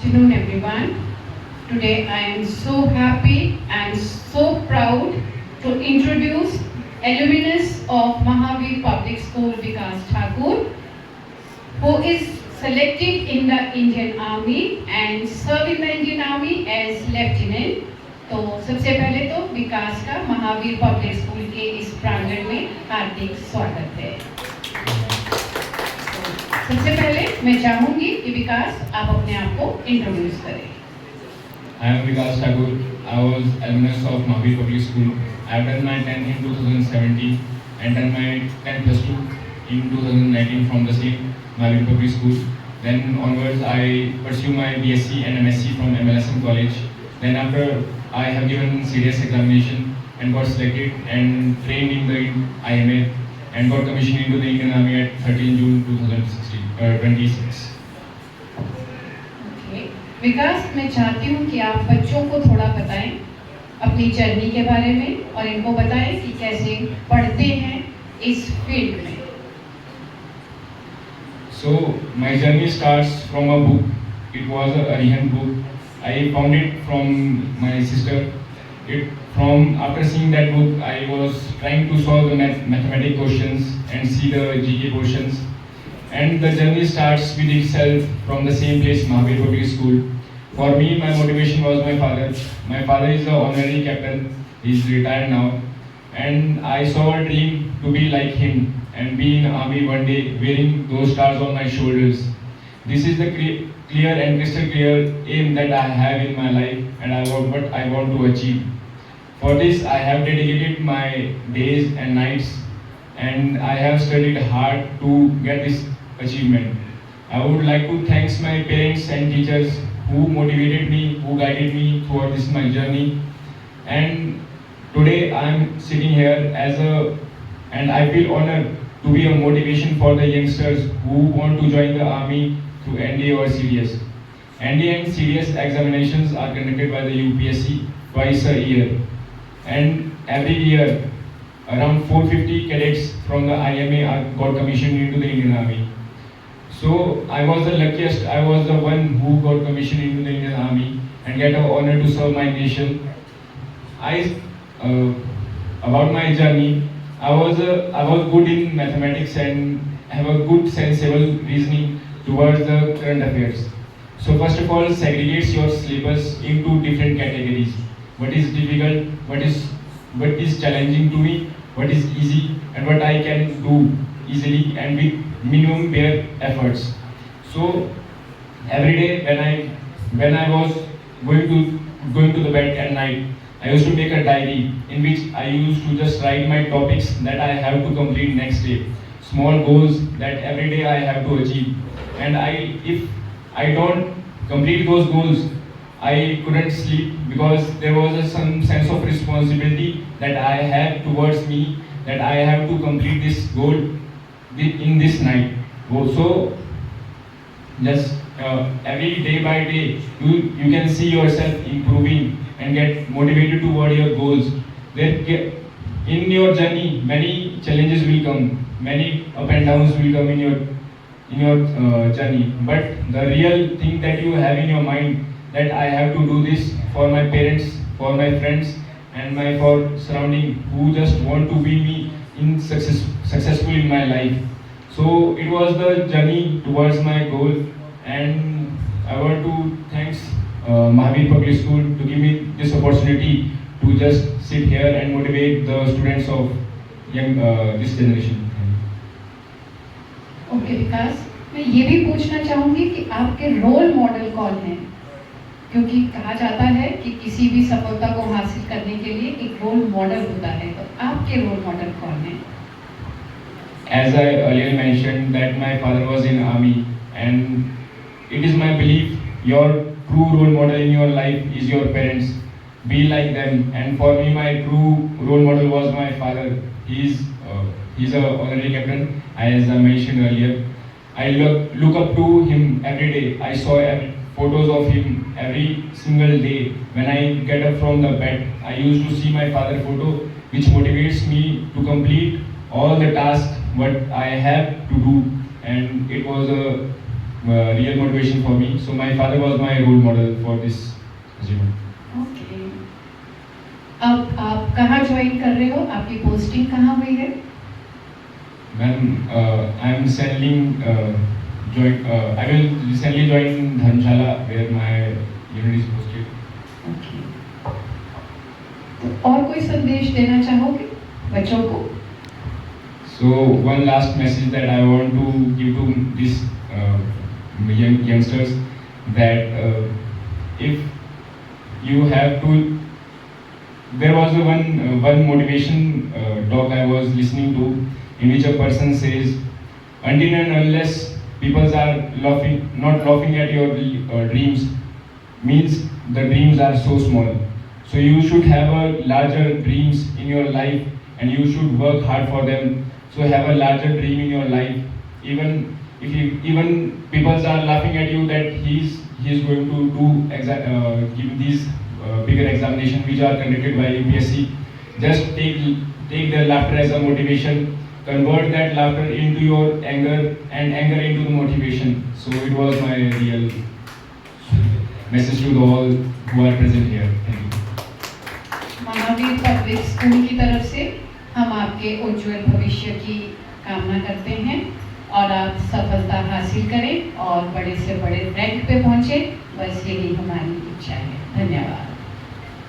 afternoon, everyone. Today I am so happy and so proud to introduce alumnus of Mahavir Public School Vikas Thakur, who is selected in the Indian Army and served in the Indian Army as lieutenant. तो सबसे पहले तो विकास का Mahavir public school के इस प्रांगण में हार्दिक स्वागत है। सबसे पहले मैं चाहूंगी कि विकास आप अपने आप को इंट्रोड्यूस करें। I am Vikas Thakur. I was alumnus of Mahavir Public School. I have done my 10th in 2017 and done my 10 plus 2 in 2019 from the same Mahavir Public School. Then onwards I pursue my BSc and MSc from MLSM College. Then after I have given serious examination and got selected and trained in the IMA and got commissioned into the Indian Army at 13 June 26. विकास, मैं चाहती हूँ कि आप बच्चों को थोड़ा बताएं अपनी जर्नी के बारे में और इनको बताएं कि कैसे पढ़ते हैं इस फील्ड में। So my journey starts from a book. It was a Arihant book. I found it from my sister. After seeing that book, I was trying to solve the mathematical questions and see the GK portions. And the journey starts with itself from the same place, Mahavir Public School. For me, my motivation was my father. My father is the honorary captain. He is retired now. And I saw a dream to be like him and be in the army one day wearing those stars on my shoulders. This is the clear and crystal clear aim that I have in my life and what I want to achieve. For this, I have dedicated my days and nights and I have studied hard to get this achievement. I would like to thank my parents and teachers who motivated me, who guided me throughout this my journey. And today I am sitting here and I feel honored to be a motivation for the youngsters who want to join the army through NDA or CDS. NDA and CDS examinations are conducted by the UPSC twice a year. And every year, around 450 cadets from the IMA got commissioned into the Indian Army. So I was the luckiest. I was the one who got commissioned into the Indian Army and get an honor to serve my nation. About my journey, I was good in mathematics and have a good sensible reasoning towards the current affairs. So first of all, segregates your syllabus into different categories. What is difficult, what is challenging to me, what is easy, and what I can do easily and with minimum bare efforts. So every day when I was going to the bed at night, I used to make a diary in which I used to just write my topics that I have to complete next day, small goals that every day I have to achieve. And if I don't complete those goals, I couldn't sleep because there was some sense of responsibility that I have towards me, that I have to complete this goal in this night. So just every day by day, you can see yourself improving and get motivated toward your goals. In your journey, many challenges will come, many up and downs will come in your journey. But the real thing that you have in your mind, that I have to do this for my parents, for my friends, and for surrounding who just want to be me in successful in my life. So it was the journey towards my goal, and I want to thank Mahavir Public School to give me this opportunity to just sit here and motivate the students of this generation. Okay Vikas, मैं ये भी पूछना चाहूँगी कि आपके role model कौन हैं? क्योंकि कहा जाता है कि किसी भी सफलता को हासिल करने के लिए एक रोल मॉडल होता है, तो आपके रोल मॉडल कौन हैं? As I earlier mentioned that my father was in army, and it is my belief your true role model in your life is your parents. Be like them. And for me, my true role model was my father. He's a honorary captain, as I mentioned earlier. I look up to him every day. I saw photos of him every single day. When I get up from the bed, I used to see my father photo, which motivates me to complete all the tasks what I have to do. And it was real motivation for me. So my father was my role model for this achievement. Okay, अब आप कहाँ join कर रहे हो, आपकी posting कहाँ हुई है? Ma'am, I am I will recently join Dharamshala where my unit is posted. Okay, तो और कोई संदेश देना चाहोगे बच्चों को? So one last message that I want to give to these youngsters, that if you have to, there was one motivation talk I was listening to, in which a person says, until and unless people are not laughing at your dreams, means the dreams are so small. So you should have a larger dreams in your life, and you should work hard for them. So have a larger dream in your life. Even people are laughing at you that he's going to give these bigger examination which are conducted by UPSC. Just take their laughter as a motivation. Convert that laughter into your anger, and anger into the motivation. So it was my real message to all who are present here. Thank you. Mahavir public school की तरफ से हम आपके उज्जवल भविष्य की कामना करते हैं और आप सफलता हासिल करें और बड़े से बड़े रैंक पे पहुंचे, बस यही हमारी इच्छा है। धन्यवाद।